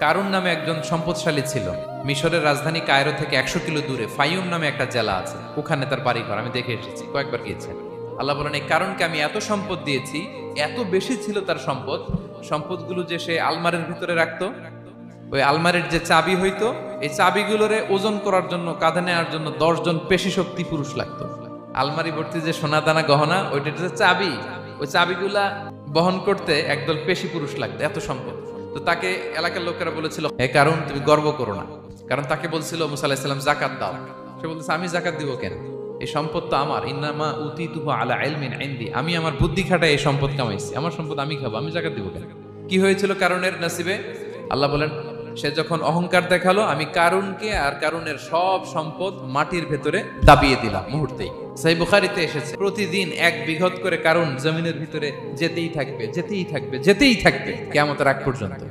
কারুন নামে একজন সম্পদশালী ছিল। মিশরের রাজধানী কায়রো থেকে 100 কিলো দূরে ফাইয়ুম নামে একটা জেলা আছে, ওখানে তার বাড়ি ঘর। আমি দেখে এসেছি, কয়েকবার গিয়েছি। আল্লাহ বলেন, এই কারণকে আমি এত সম্পদ দিয়েছি, এত বেশি ছিল তার সম্পদ, সম্পদগুলো যে সে আলমারির ভিতরে রাখতো, ওই আলমারির যে চাবি হইতো, এই চাবিগুলোরে ওজন করার জন্য, কাঁধে নেওয়ার জন্য 10 জন পেশি শক্তি পুরুষ লাগতো। আলমারি ভর্তি যে সোনা দানা গহনা, ওইটার যে চাবি, ওই চাবিগুলা বহন করতে একদল পেশি পুরুষ লাগতো, এত সম্পদ। তো তাকে এলাকার লোকেরা বলেছিল, হে কারণ তুমি গর্ব করো না। কারণ তাকে বলছিল মুসা আলাইহিস সালাম যাকাত দাও। সে বলতেছে, আমি যাকাত দিব কেন? এই সম্পদ তো আমার। ইন্নামা উতিতুহু আলা ইলমিন ইনদি, আমি আমার বুদ্ধি খাটায় এই সম্পদ কামাইছি, আমার সম্পদ আমি খাবো, আমি যাকাত দিব কেন? কি হয়েছিল কারণের নসিবে? আল্লাহ বলেন, সে যখন অহংকার দেখালো, আমি কারুনকে আর কারুনের সব সম্পদ মাটির ভেতরে দাবিয়ে দিলাম মুহূর্তেই। সহিহ বুখারীতে এসেছে, প্রতিদিন 1 বিঘত করে কারুন জমিনের ভিতরে যেতেই থাকবে, যেতেই থাকবে, যেতেই থাকবে কিয়ামতের আগ পর্যন্ত।